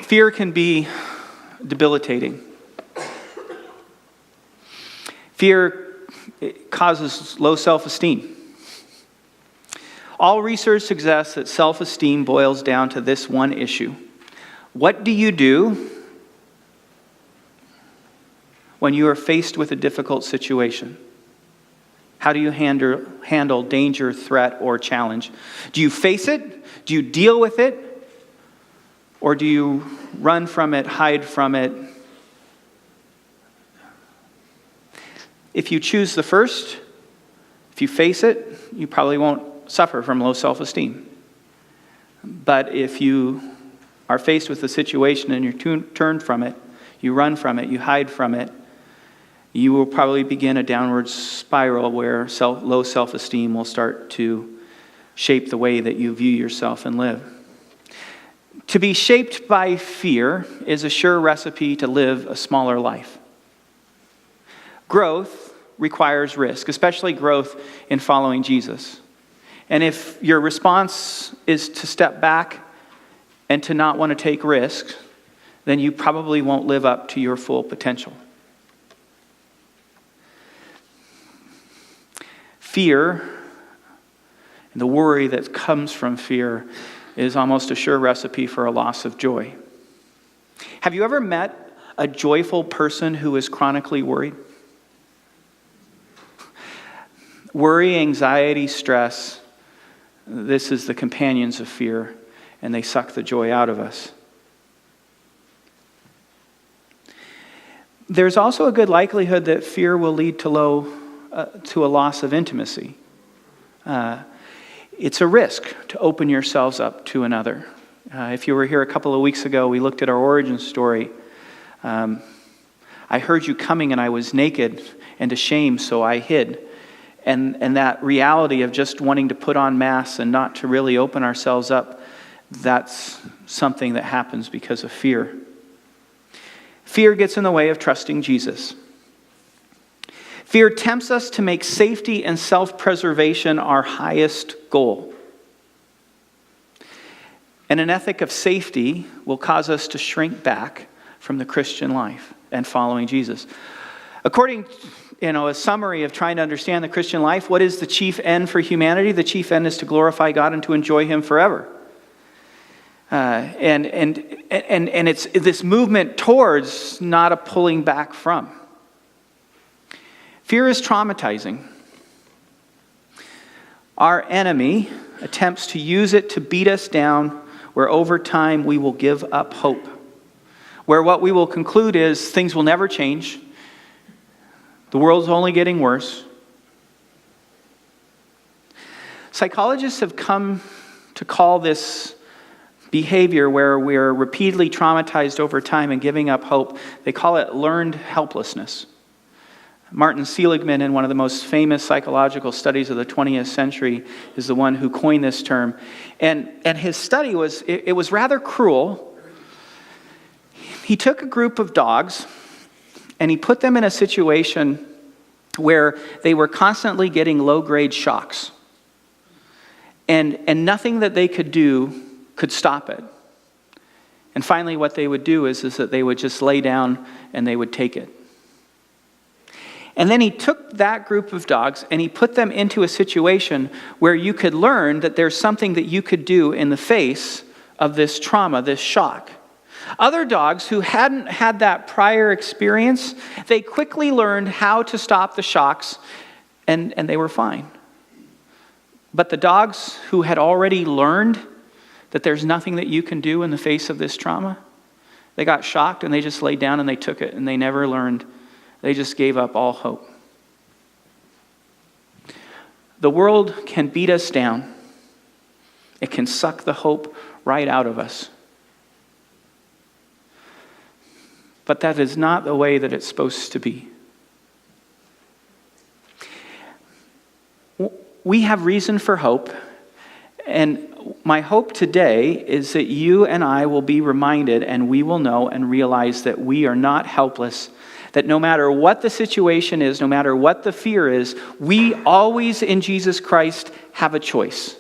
Fear can be debilitating. Fear causes low self-esteem. All research suggests that self-esteem boils down to this one issue. What do you do when you are faced with a difficult situation? How do you handle danger, threat, or challenge? Do you face it? Do you deal with it? Or do you run from it, hide from it? If you choose the first, if you face it, you probably won't suffer from low self-esteem. But if you are faced with a situation and you turn from it, you run from it, you hide from it, you will probably begin a downward spiral where low self-esteem will start to shape the way that you view yourself and live. To be shaped by fear is a sure recipe to live a smaller life. Growth requires risk, especially growth in following Jesus. And if your response is to step back and to not want to take risks, then you probably won't live up to your full potential. Fear, and the worry that comes from fear, is almost a sure recipe for a loss of joy. Have you ever met a joyful person who is chronically worried? Worry, anxiety, stress, this is the companions of fear, and they suck the joy out of us. There's also a good likelihood that fear will lead to a loss of intimacy. It's a risk to open yourselves up to another. If you were here a couple of weeks ago, we looked at our origin story. I heard you coming and I was naked and ashamed, so I hid. And that reality of just wanting to put on masks and not to really open ourselves up, that's something that happens because of fear. Fear gets in the way of trusting Jesus. Fear tempts us to make safety and self-preservation our highest goal. And an ethic of safety will cause us to shrink back from the Christian life and following Jesus. According a summary of trying to understand the Christian life, what is the chief end for humanity? The chief end is to glorify God and to enjoy Him forever. And it's this movement towards, not a pulling back from. Fear is traumatizing. Our enemy attempts to use it to beat us down, where over time we will give up hope. Where what we will conclude is things will never change. The world's only getting worse. Psychologists have come to call this behavior where we're repeatedly traumatized over time and giving up hope, they call it learned helplessness. Martin Seligman, in one of the most famous psychological studies of the 20th century, is the one who coined this term. And his study was rather cruel. He took a group of dogs and he put them in a situation where they were constantly getting low-grade shocks. And nothing that they could do could stop it. And finally what they would do is that they would just lay down and they would take it. And then he took that group of dogs and he put them into a situation where you could learn that there's something that you could do in the face of this trauma, this shock. Other dogs who hadn't had that prior experience, they quickly learned how to stop the shocks and they were fine. But the dogs who had already learned that there's nothing that you can do in the face of this trauma, they got shocked and they just laid down and they took it and they never learned. They just gave up all hope. The world can beat us down. It can suck the hope right out of us. But that is not the way that it's supposed to be. We have reason for hope, and my hope today is that you and I will be reminded and we will know and realize that we are not helpless, that no matter what the situation is, no matter what the fear is, we always in Jesus Christ have a choice.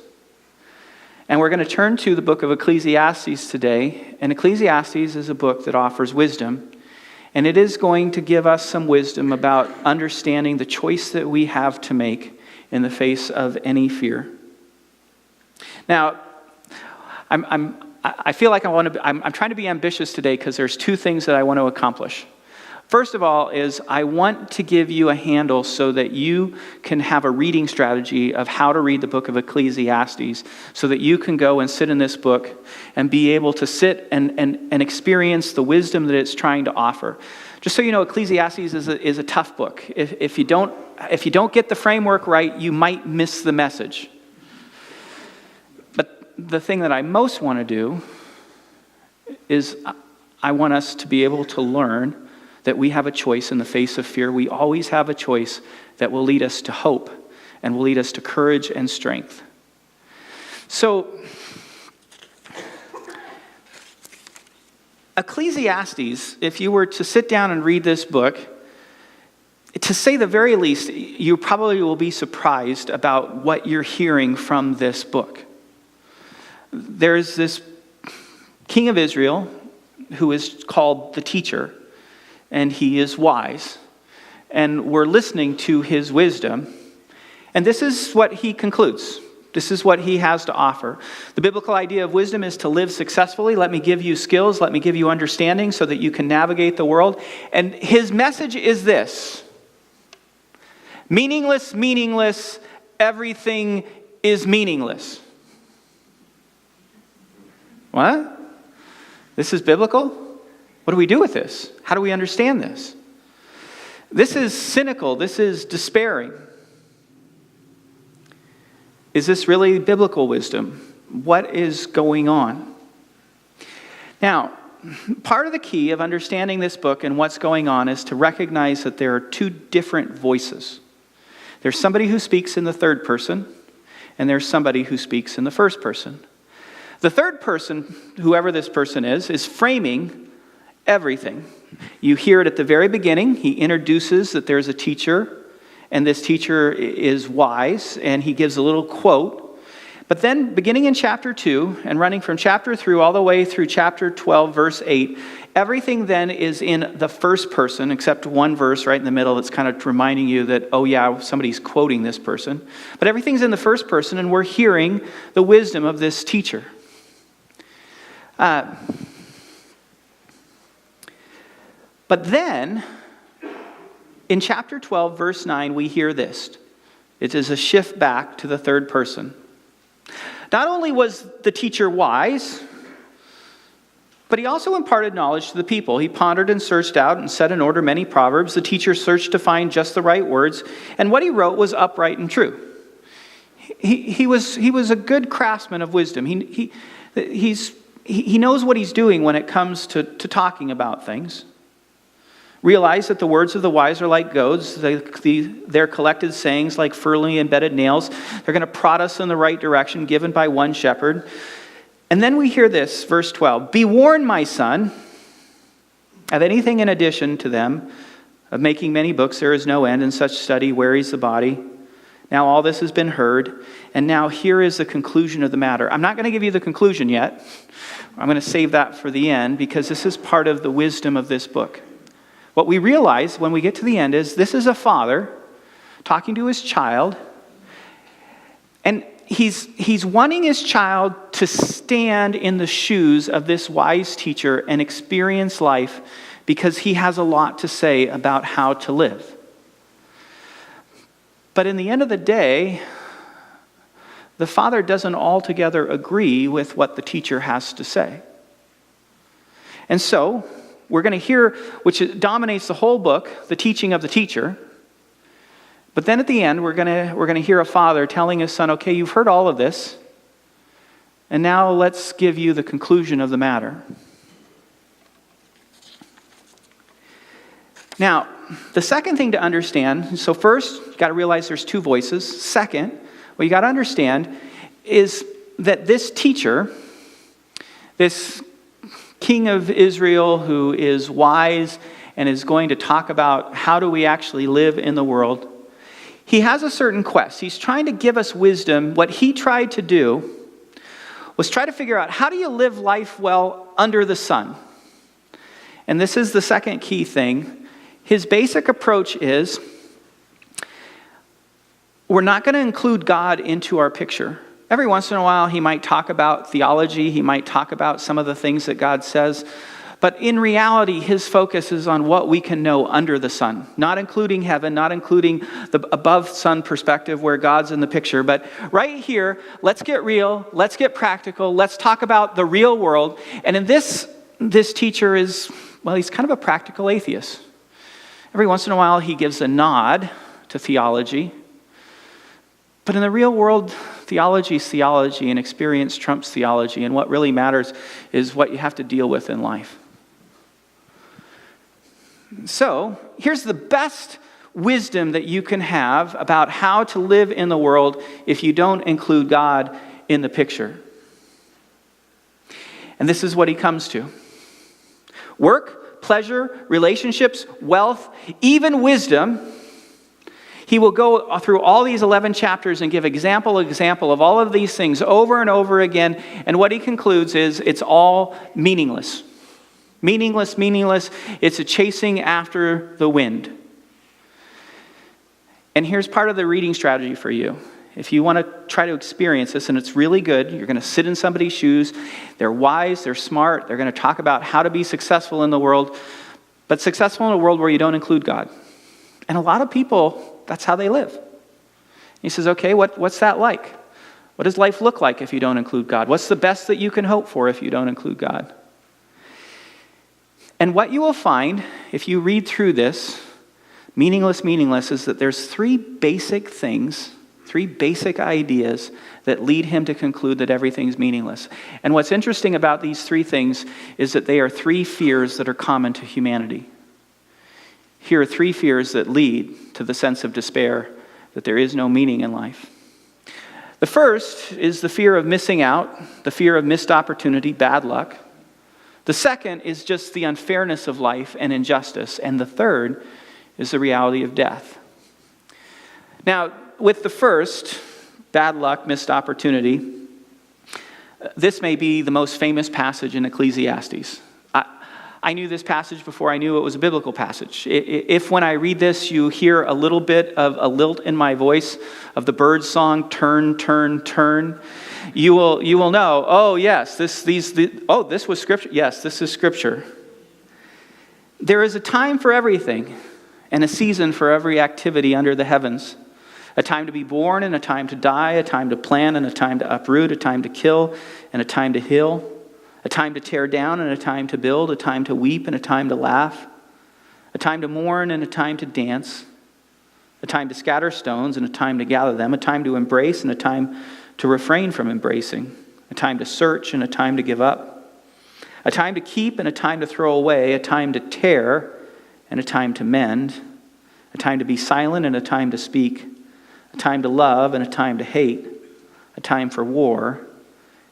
And we're going to turn to the book of Ecclesiastes today. And Ecclesiastes is a book that offers wisdom. And it is going to give us some wisdom about understanding the choice that we have to make in the face of any fear. Now, I feel like I'm trying to be ambitious today because there's two things that I want to accomplish. First of all is I want to give you a handle so that you can have a reading strategy of how to read the book of Ecclesiastes so that you can go and sit in this book and be able to sit and experience the wisdom that it's trying to offer. Just so you know, Ecclesiastes is a tough book. If you don't get the framework right, you might miss the message. But the thing that I most want to do is I want us to be able to learn that we have a choice in the face of fear. We always have a choice that will lead us to hope and will lead us to courage and strength. So, Ecclesiastes, if you were to sit down and read this book, to say the very least, you probably will be surprised about what you're hearing from this book. There's this king of Israel who is called the teacher, and he is wise. And we're listening to his wisdom. And this is what he concludes. This is what he has to offer. The biblical idea of wisdom is to live successfully. Let me give you skills. Let me give you understanding so that you can navigate the world. And his message is this: meaningless, meaningless, everything is meaningless. What? This is biblical? What do we do with this? How do we understand this? This is cynical. This is despairing. Is this really biblical wisdom? What is going on? Now, part of the key of understanding this book and what's going on is to recognize that there are two different voices. There's somebody who speaks in the third person, and there's somebody who speaks in the first person. The third person, whoever this person is framing everything. You hear it at the very beginning. He introduces that there's a teacher, and this teacher is wise, and he gives a little quote. But then, beginning in chapter 2, and running from chapter 3 all the way through chapter 12, verse 8, everything then is in the first person, except one verse right in the middle that's kind of reminding you that, oh yeah, somebody's quoting this person. But everything's in the first person, and we're hearing the wisdom of this teacher. But then, in chapter 12, verse 9, we hear this. It is a shift back to the third person. Not only was the teacher wise, but he also imparted knowledge to the people. He pondered and searched out and set in order many proverbs. The teacher searched to find just the right words, and what he wrote was upright and true. He was a good craftsman of wisdom. He knows what he's doing when it comes to talking about things. Realize that the words of the wise are like goads. Their collected sayings like firmly embedded nails. They're going to prod us in the right direction, given by one shepherd. And then we hear this, verse 12. Be warned, my son, of anything in addition to them, of making many books there is no end, and such study wearies the body. Now all this has been heard, and now here is the conclusion of the matter. I'm not going to give you the conclusion yet. I'm going to save that for the end, because this is part of the wisdom of this book. What we realize when we get to the end is this is a father talking to his child, and he's wanting his child to stand in the shoes of this wise teacher and experience life because he has a lot to say about how to live. But in the end of the day, the father doesn't altogether agree with what the teacher has to say. And so, we're going to hear, which dominates the whole book, the teaching of the teacher. But then at the end, we're going to hear a father telling his son, okay, you've heard all of this, and now let's give you the conclusion of the matter. Now, the second thing to understand, so first, you've got to realize there's two voices. Second, what you got to understand is that this teacher, this king of Israel who is wise and is going to talk about how do we actually live in the world, he has a certain quest. He's trying to give us wisdom. What he tried to do was try to figure out, how do you live life well under the sun? And this is the second key thing. His basic approach is, we're not going to include God into our picture. Every once in a while, he might talk about theology. He might talk about some of the things that God says. But in reality, his focus is on what we can know under the sun, not including heaven, not including the above sun perspective where God's in the picture. But right here, let's get real, let's get practical, let's talk about the real world. And in this teacher is, well, he's kind of a practical atheist. Every once in a while, he gives a nod to theology. But in the real world, theology is theology, and experience trumps theology. And what really matters is what you have to deal with in life. So, here's the best wisdom that you can have about how to live in the world if you don't include God in the picture. And this is what he comes to. Work, pleasure, relationships, wealth, even wisdom. He will go through all these 11 chapters and give example of all of these things over and over again. And what he concludes is it's all meaningless. Meaningless. It's a chasing after the wind. And here's part of the reading strategy for you. If you want to try to experience this, and it's really good, you're going to sit in somebody's shoes. They're wise, they're smart, they're going to talk about how to be successful in the world, but successful in a world where you don't include God. And a lot of people, that's how they live. He says, okay, what's that like? What does life look like if you don't include God? What's the best that you can hope for if you don't include God? And what you will find, if you read through this, meaningless, is that there's three basic things, three basic ideas that lead him to conclude that everything's meaningless. And what's interesting about these three things is that they are three fears that are common to humanity. Here are three fears that lead to the sense of despair, that there is no meaning in life. The first is the fear of missing out, the fear of missed opportunity, bad luck. The second is just the unfairness of life and injustice. And the third is the reality of death. Now, with the first, bad luck, missed opportunity, this may be the most famous passage in Ecclesiastes. I knew this passage before I knew it was a biblical passage. If when I read this you hear a little bit of a lilt in my voice of the Birds song, turn, turn, turn, you will know, oh yes, this was Scripture. Yes, this is Scripture. There is a time for everything and a season for every activity under the heavens. A time to be born and a time to die, a time to plant and a time to uproot, a time to kill and a time to heal. A time to tear down and a time to build, a time to weep and a time to laugh, a time to mourn and a time to dance, a time to scatter stones and a time to gather them, a time to embrace and a time to refrain from embracing, a time to search and a time to give up, a time to keep and a time to throw away, a time to tear and a time to mend, a time to be silent and a time to speak, a time to love and a time to hate, a time for war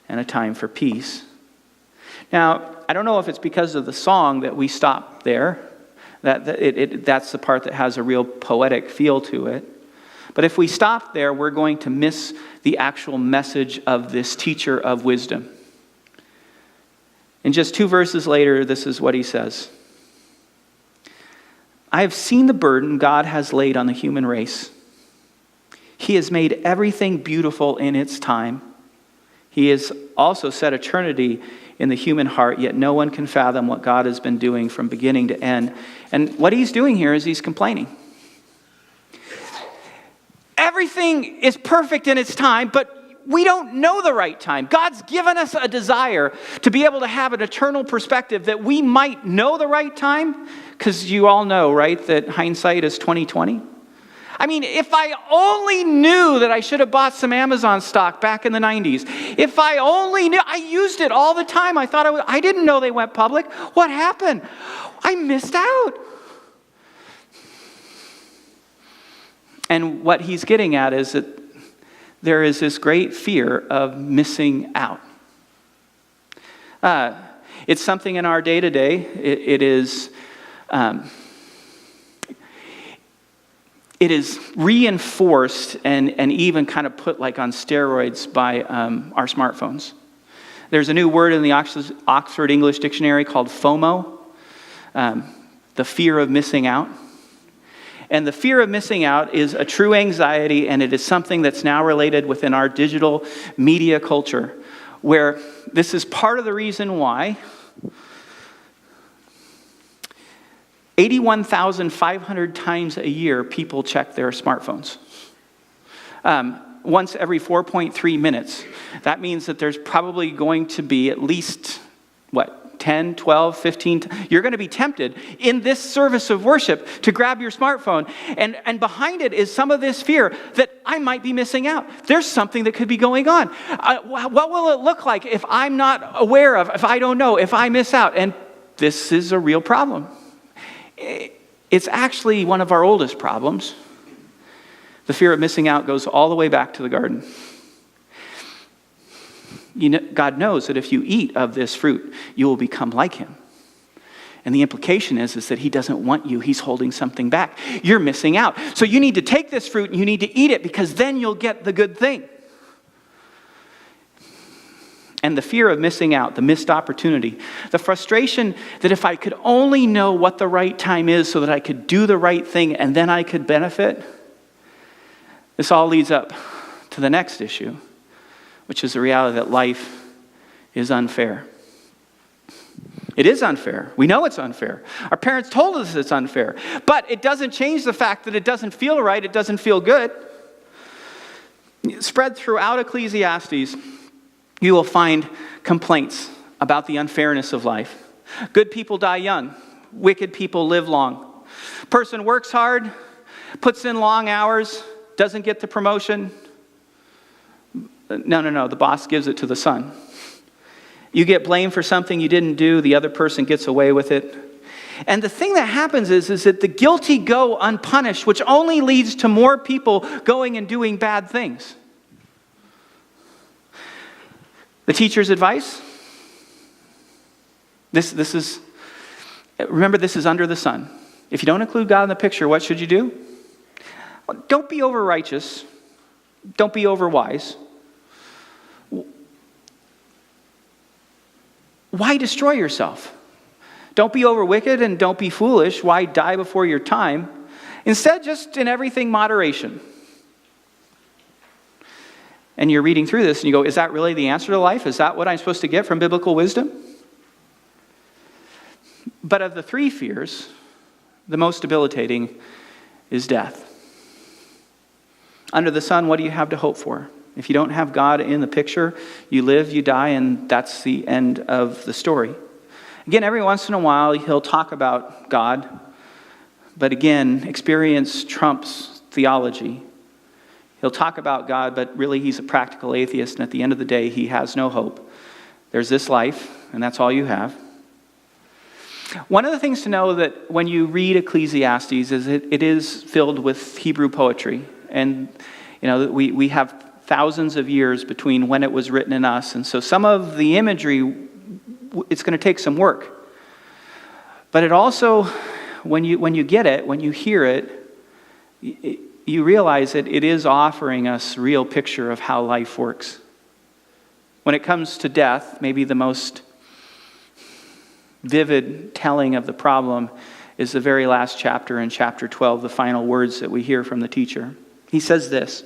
and a time for peace. Now, I don't know if it's because of the song that we stop there, that's the part that has a real poetic feel to it. But if we stop there, we're going to miss the actual message of this teacher of wisdom. And just 2 verses later, this is what he says. I have seen the burden God has laid on the human race. He has made everything beautiful in its time. He has also set eternity in the human heart, yet no one can fathom what God has been doing from beginning to end. And what he's doing here is he's complaining. Everything is perfect in its time, but we don't know the right time. God's given us a desire to be able to have an eternal perspective that we might know the right time, because you all know, right, that hindsight is 20/20. I mean, if I only knew that I should have bought some Amazon stock back in the 90s. If I only knew, I used it all the time. I thought I didn't know they went public. What happened? I missed out. And what he's getting at is that there is this great fear of missing out. It's something in our day-to-day. It is reinforced and even kind of put like on steroids by our smartphones. There's a new word in the Oxford English Dictionary called FOMO, the fear of missing out. And the fear of missing out is a true anxiety, and it is something that's now related within our digital media culture, where this is part of the reason why 81,500 times a year people check their smartphones. Once every 4.3 minutes. That means that there's probably going to be at least, 10, 12, 15. You're going to be tempted in this service of worship to grab your smartphone. And behind it is some of this fear that I might be missing out. There's something that could be going on. What will it look like if I'm not aware of, if I don't know, if I miss out? And this is a real problem. It's actually one of our oldest problems. The fear of missing out goes all the way back to the garden. God knows that if you eat of this fruit, you will become like him. And the implication is that he doesn't want you. He's holding something back. You're missing out. So you need to take this fruit and you need to eat it because then you'll get the good thing. And the fear of missing out, the missed opportunity, the frustration that if I could only know what the right time is so that I could do the right thing and then I could benefit. This all leads up to the next issue, which is the reality that life is unfair. It is unfair. We know it's unfair. Our parents told us it's unfair. But it doesn't change the fact that it doesn't feel right. It doesn't feel good. Spread throughout Ecclesiastes, you will find complaints about the unfairness of life. Good people die young. Wicked people live long. Person works hard, puts in long hours, doesn't get the promotion. No. The boss gives it to the son. You get blamed for something you didn't do. The other person gets away with it. And the thing that happens is that the guilty go unpunished, which only leads to more people going and doing bad things. The teacher's advice? Remember, this is under the sun. If you don't include God in the picture, what should you do? Well, don't be over righteous. Don't be over wise. Why destroy yourself? Don't be over wicked and don't be foolish. Why die before your time? Instead, just in everything, moderation. And you're reading through this and you go, is that really the answer to life? Is that what I'm supposed to get from biblical wisdom? But of the three fears, the most debilitating is death. Under the sun, what do you have to hope for? If you don't have God in the picture, you live, you die, and that's the end of the story. Again, every once in a while, he'll talk about God. But again, experience trumps theology. He'll talk about God, but really he's a practical atheist, and at the end of the day, he has no hope. There's this life, and that's all you have. One of the things to know that when you read Ecclesiastes is it is filled with Hebrew poetry. And we have thousands of years between when it was written and us. And so some of the imagery, it's going to take some work. But it also, when you get it, when you hear it, you realize that it is offering us a real picture of how life works. When it comes to death, maybe the most vivid telling of the problem is the very last chapter in chapter 12, the final words that we hear from the teacher. He says this,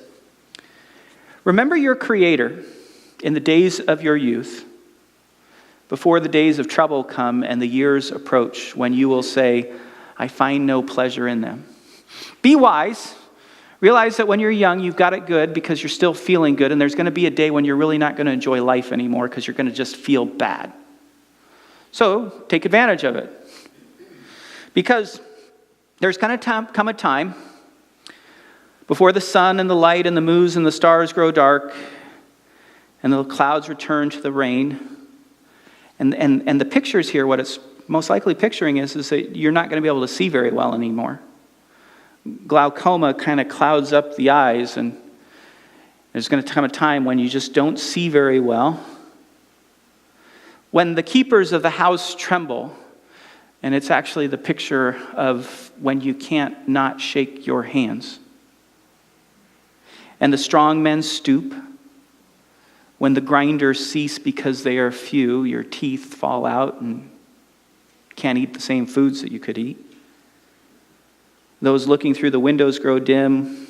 "Remember your Creator in the days of your youth, before the days of trouble come and the years approach, when you will say, I find no pleasure in them. Be wise. Realize that when you're young, you've got it good because you're still feeling good, and there's going to be a day when you're really not going to enjoy life anymore because you're going to just feel bad. So take advantage of it. Because there's going to come a time before the sun and the light and the moons and the stars grow dark and the clouds return to the rain. And the pictures here, what it's most likely picturing is that you're not going to be able to see very well anymore. Glaucoma kind of clouds up the eyes, and there's going to come a time when you just don't see very well. When the keepers of the house tremble, and it's actually the picture of when you can't not shake your hands. And the strong men stoop. When the grinders cease because they are few, your teeth fall out and can't eat the same foods that you could eat. Those looking through the windows grow dim.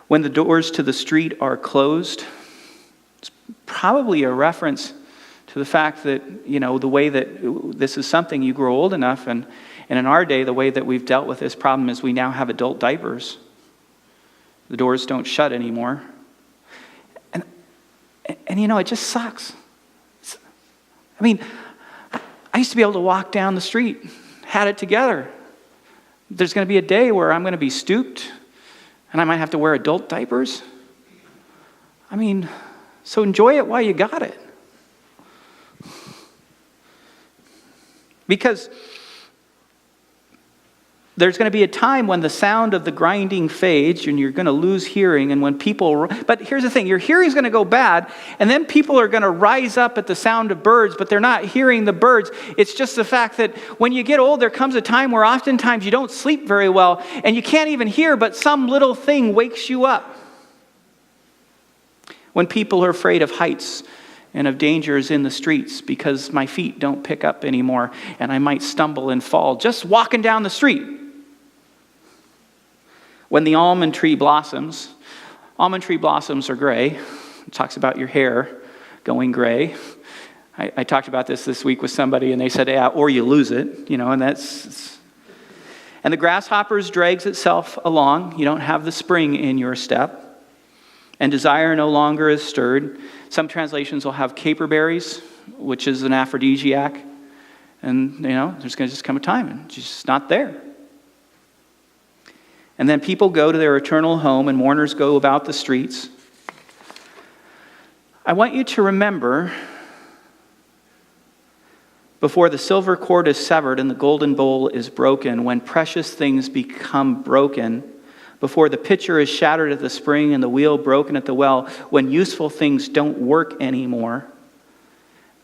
When the doors to the street are closed, it's probably a reference to the fact that, the way that this is something you grow old enough, and in our day, the way that we've dealt with this problem is we now have adult diapers. The doors don't shut anymore. And it just sucks. I used to be able to walk down the street, had it together. There's going to be a day where I'm going to be stooped, and I might have to wear adult diapers. So enjoy it while you got it. Because there's going to be a time when the sound of the grinding fades and you're going to lose hearing. And when but here's the thing, your hearing's going to go bad, and then people are going to rise up at the sound of birds, but they're not hearing the birds. It's just the fact that when you get old, there comes a time where oftentimes you don't sleep very well and you can't even hear, but some little thing wakes you up. When people are afraid of heights and of dangers in the streets because my feet don't pick up anymore and I might stumble and fall just walking down the street. When the almond tree blossoms are gray. It talks about your hair going gray. I talked about this week with somebody and they said, yeah, or you lose it, and and the grasshopper drags itself along. You don't have the spring in your step. And desire no longer is stirred. Some translations will have caperberries, which is an aphrodisiac. And, there's going to just come a time and it's just not there. And then people go to their eternal home and mourners go about the streets. I want you to remember, before the silver cord is severed and the golden bowl is broken, when precious things become broken, before the pitcher is shattered at the spring and the wheel broken at the well, when useful things don't work anymore,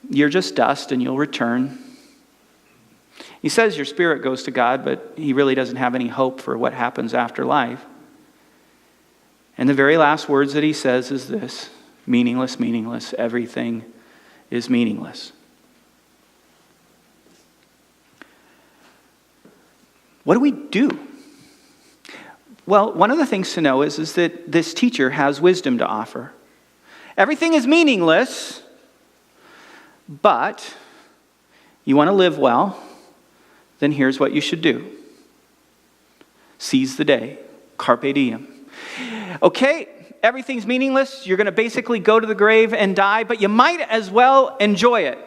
you're just dust and you'll return. He says your spirit goes to God, but he really doesn't have any hope for what happens after life. And the very last words that he says is this: meaningless, meaningless, everything is meaningless. What do we do? Well, one of the things to know is that this teacher has wisdom to offer. Everything is meaningless, but you want to live well, then here's what you should do. Seize the day. Carpe diem. Okay, everything's meaningless. You're going to basically go to the grave and die, but you might as well enjoy it.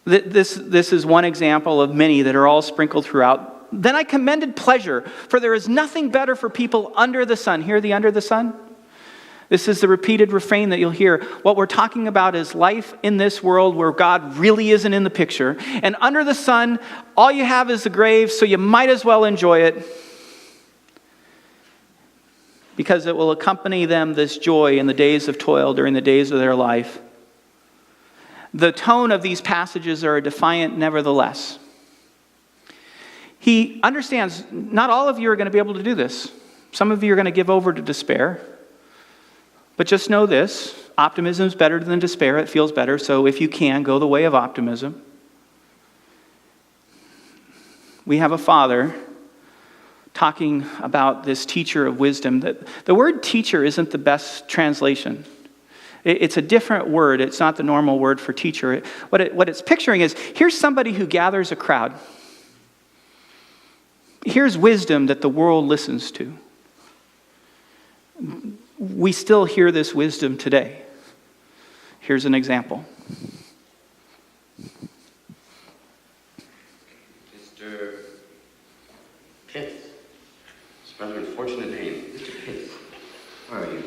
This is one example of many that are all sprinkled throughout. Then I commended pleasure, for there is nothing better for people under the sun. Hear the under the sun? This is the repeated refrain that you'll hear. What we're talking about is life in this world where God really isn't in the picture. And under the sun, all you have is the grave, so you might as well enjoy it, because it will accompany them, this joy, in the days of toil, during the days of their life. The tone of these passages are defiant nevertheless. He understands not all of you are going to be able to do this. Some of you are going to give over to despair. But just know this: optimism is better than despair. It feels better. So if you can, go the way of optimism. We have a father talking about this teacher of wisdom. The word teacher isn't the best translation. It's a different word. It's not the normal word for teacher. What it's picturing is, here's somebody who gathers a crowd. Here's wisdom that the world listens to. We still hear this wisdom today. Here's an example. Mr. Pitts. It's a rather unfortunate name. Mr. Pitts. Where are you?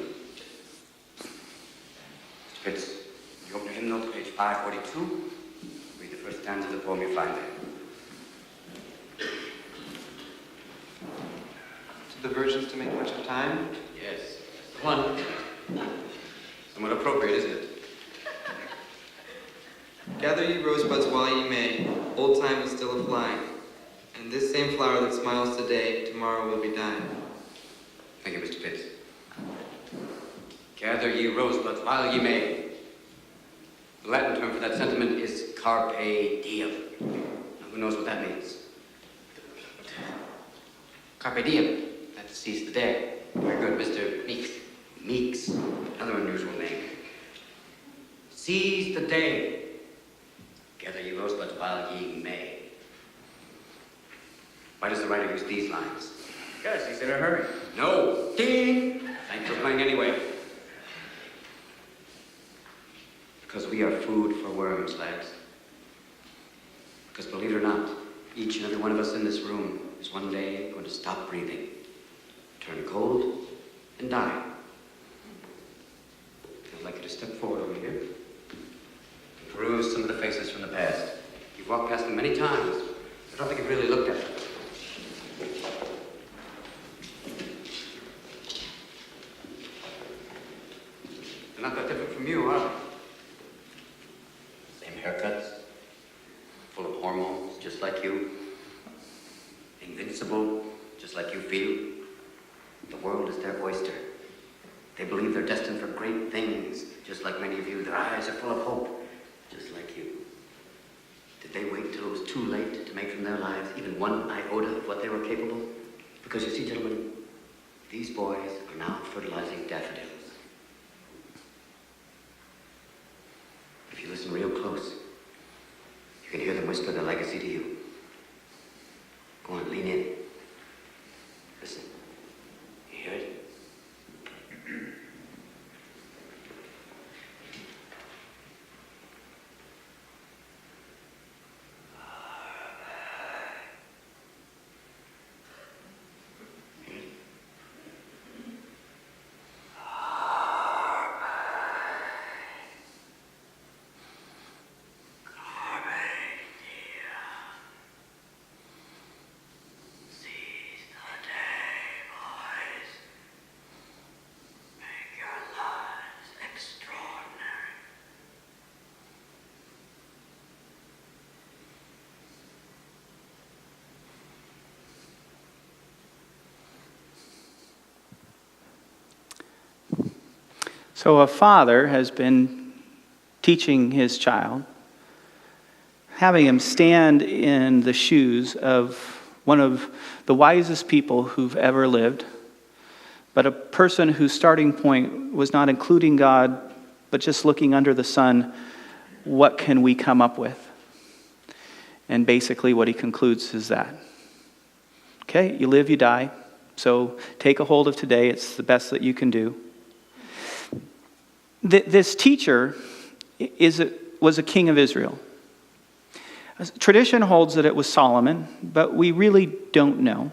Mr. Pitts, you open your hymnal to page 542. Read the first stanza of the poem you find there. Diversions to make much of time? Yes, that's the one. Somewhat appropriate, isn't it? Gather ye rosebuds while ye may, old time is still a-flying, and this same flower that smiles today, tomorrow will be dying. Thank you, Mr. Pitts. Gather ye rosebuds while ye may. The Latin term for that sentiment is carpe diem. Now, who knows what that means? Carpe diem. That's seize the day. Very good, Mr. Meeks. Meeks. Another unusual name. Seize the day. Gather ye rosebuds while ye may. Why does the writer use these lines? Because he's in a hurry. No. Ding! Thanks for playing anyway. Because we are food for worms, lads. Because believe it or not, each and every one of us in this room is one day going to stop breathing, turn cold, and die. I'd like you to step forward over here and peruse some of the faces from the past. You've walked past them many times. I don't think you've really looked at them. They're not that different from you, are they? Same haircuts, full of hormones, just like you. Invincible, just like you feel. The world is their oyster. They believe they're destined for great things, just like many of you. Their eyes are full of hope, just like you. Did they wait till it was too late to make from their lives even one iota of what they were capable? Because you see, gentlemen, these boys are now fertilizing daffodils. If you listen real close, you can hear them whisper their legacy to you. Go on, lean in. Listen. You hear it? So a father has been teaching his child, having him stand in the shoes of one of the wisest people who've ever lived, but a person whose starting point was not including God, but just looking under the sun, what can we come up with? And basically what he concludes is that, okay, you live, you die, so take a hold of today. It's the best that you can do. This teacher was a king of Israel. Tradition holds that it was Solomon, but we really don't know.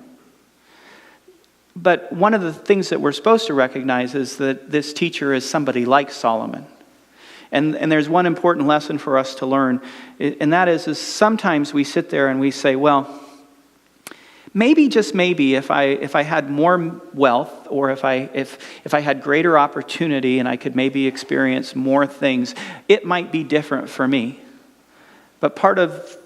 But one of the things that we're supposed to recognize is that this teacher is somebody like Solomon. And there's one important lesson for us to learn, and that is sometimes we sit there and we say, well, maybe, just maybe, if I had more wealth, or if I had greater opportunity and I could maybe experience more things, it might be different for me. But part of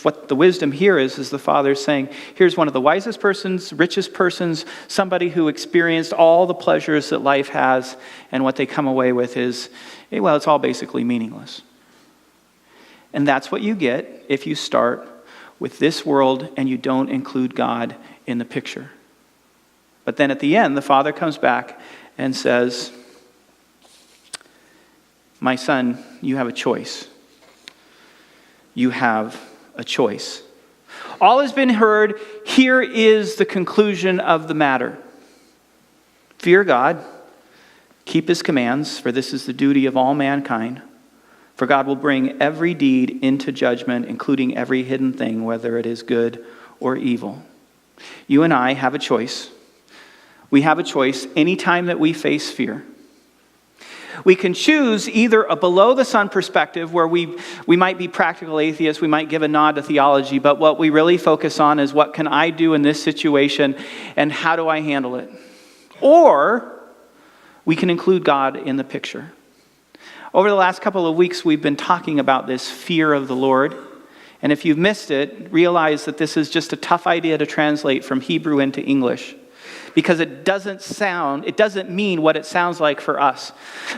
what the wisdom here is the Father saying, here's one of the wisest persons, richest persons, somebody who experienced all the pleasures that life has, and what they come away with is, well, it's all basically meaningless. And that's what you get if you start with this world and you don't include God in the picture. But then at the end, the Father comes back and says, my son, you have a choice. You have a choice. All has been heard. Here is the conclusion of the matter. Fear God, keep his commands, for this is the duty of all mankind. For God will bring every deed into judgment, including every hidden thing, whether it is good or evil. You and I have a choice. We have a choice anytime that we face fear. We can choose either a below-the-sun perspective where we might be practical atheists, we might give a nod to theology, but what we really focus on is what can I do in this situation and how do I handle it? Or we can include God in the picture. Over the last couple of weeks, we've been talking about this fear of the Lord. And if you've missed it, realize that this is just a tough idea to translate from Hebrew into English. because it doesn't mean what it sounds like for us.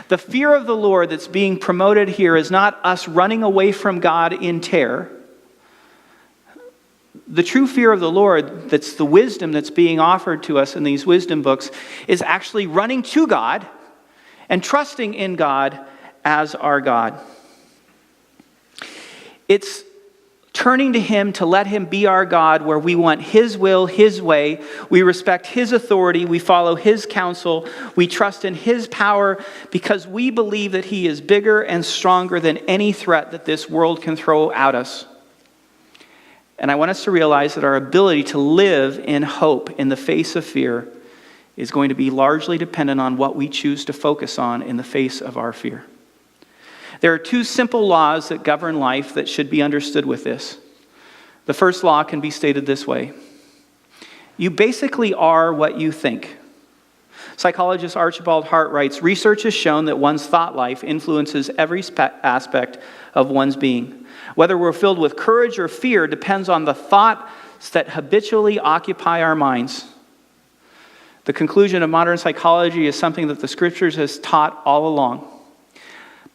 The fear of the Lord that's being promoted here is not us running away from God in terror. The true fear of the Lord, that's the wisdom that's being offered to us in these wisdom books, is actually running to God and trusting in God as our God. It's turning to Him to let Him be our God, where we want His will, His way. We respect His authority. We follow His counsel. We trust in His power because we believe that He is bigger and stronger than any threat that this world can throw at us. And I want us to realize that our ability to live in hope in the face of fear is going to be largely dependent on what we choose to focus on in the face of our fear. There are two simple laws that govern life that should be understood with this. The first law can be stated this way: you basically are what you think. Psychologist Archibald Hart writes, research has shown that one's thought life influences every aspect of one's being. Whether we're filled with courage or fear depends on the thoughts that habitually occupy our minds. The conclusion of modern psychology is something that the Scriptures has taught all along.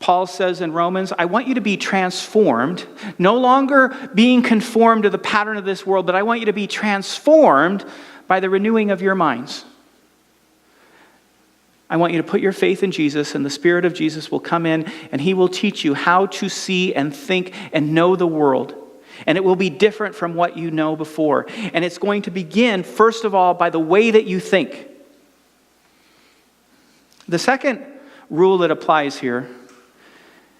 Paul says in Romans, I want you to be transformed, no longer being conformed to the pattern of this world, but I want you to be transformed by the renewing of your minds. I want you to put your faith in Jesus, and the Spirit of Jesus will come in, and He will teach you how to see and think and know the world. And it will be different from what you know before. And it's going to begin, first of all, by the way that you think. The second rule that applies here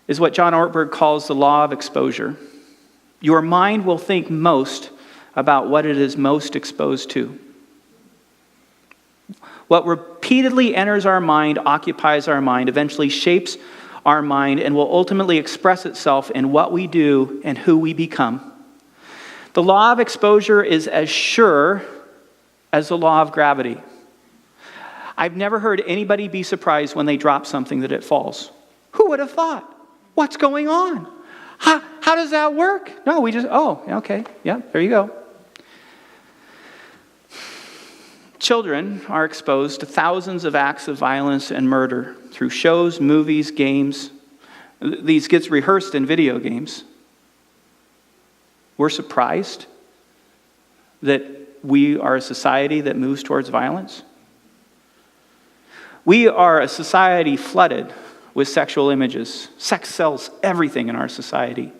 is what John Ortberg calls the law of exposure. Your mind will think most about what it is most exposed to. What repeatedly enters our mind occupies our mind, eventually shapes our mind, and will ultimately express itself in what we do and who we become. The law of exposure is as sure as the law of gravity. I've never heard anybody be surprised when they drop something that it falls. Who would have thought? What's going on? How does that work? No, we just, okay, yeah, there you go. Children are exposed to thousands of acts of violence and murder through shows, movies, games. These gets rehearsed in video games. We're surprised that we are a society that moves towards violence. We are a society flooded with sexual images. Sex sells everything in our society.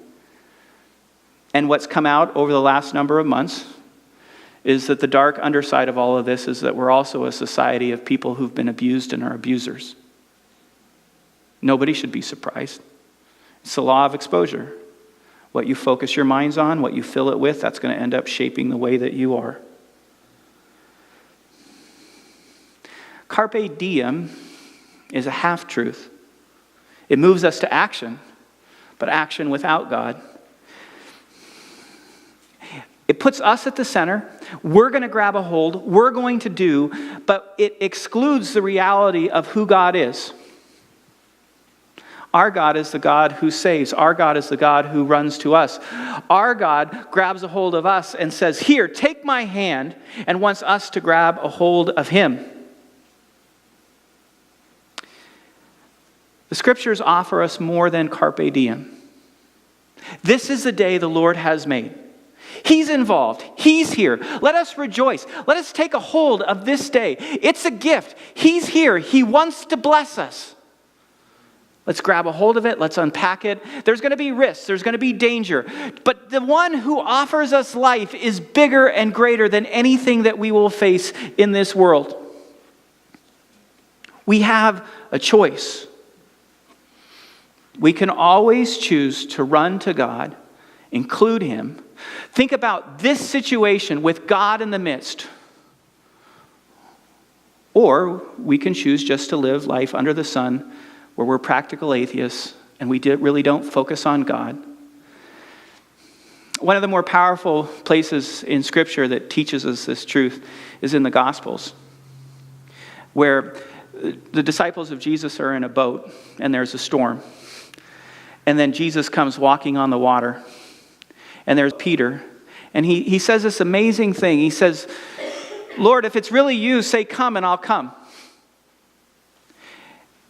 And what's come out over the last number of months is that the dark underside of all of this is that we're also a society of people who've been abused and are abusers. Nobody should be surprised. It's the law of exposure. What you focus your minds on, what you fill it with, that's going to end up shaping the way that you are. Carpe diem is a half-truth. It moves us to action, but action without God. It puts us at the center. We're going to grab a hold. We're going to do, but it excludes the reality of who God is. Our God is the God who saves. Our God is the God who runs to us. Our God grabs a hold of us and says, here, take my hand, and wants us to grab a hold of Him. The Scriptures offer us more than carpe diem. This is the day the Lord has made. He's involved. He's here. Let us rejoice. Let us take a hold of this day. It's a gift. He's here. He wants to bless us. Let's grab a hold of it. Let's unpack it. There's going to be risks. There's going to be danger. But the one who offers us life is bigger and greater than anything that we will face in this world. We have a choice. We can always choose to run to God, include Him. Think about this situation with God in the midst. Or we can choose just to live life under the sun where we're practical atheists and we really don't focus on God. One of the more powerful places in Scripture that teaches us this truth is in the Gospels, where the disciples of Jesus are in a boat and there's a storm. And then Jesus comes walking on the water. And there's Peter. And he says this amazing thing. He says, Lord, if it's really you, say come and I'll come.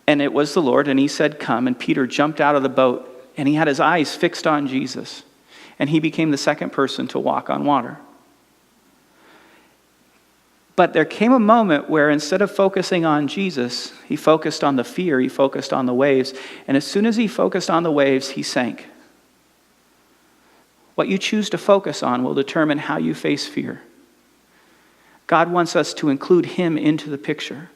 And it was the Lord, and he said, come. And Peter jumped out of the boat, and he had his eyes fixed on Jesus. And he became the second person to walk on water. But there came a moment where instead of focusing on Jesus, he focused on the fear, he focused on the waves. And as soon as he focused on the waves, he sank. What you choose to focus on will determine how you face fear. God wants us to include him into the picture.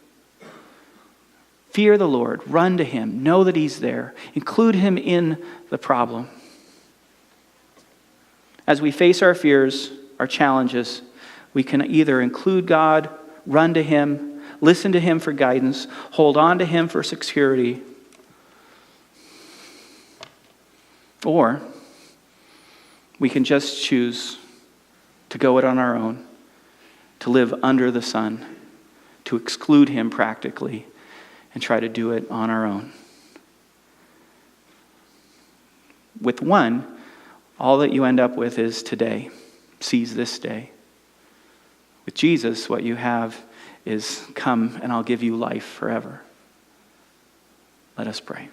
Fear the Lord, run to him, know that he's there, include him in the problem. As we face our fears, our challenges, we can either include God, run to him, listen to him for guidance, hold on to him for security, or we can just choose to go it on our own, to live under the sun, to exclude him practically, and try to do it on our own. With one, all that you end up with is today. Seize this day. With Jesus, what you have is come and I'll give you life forever. Let us pray.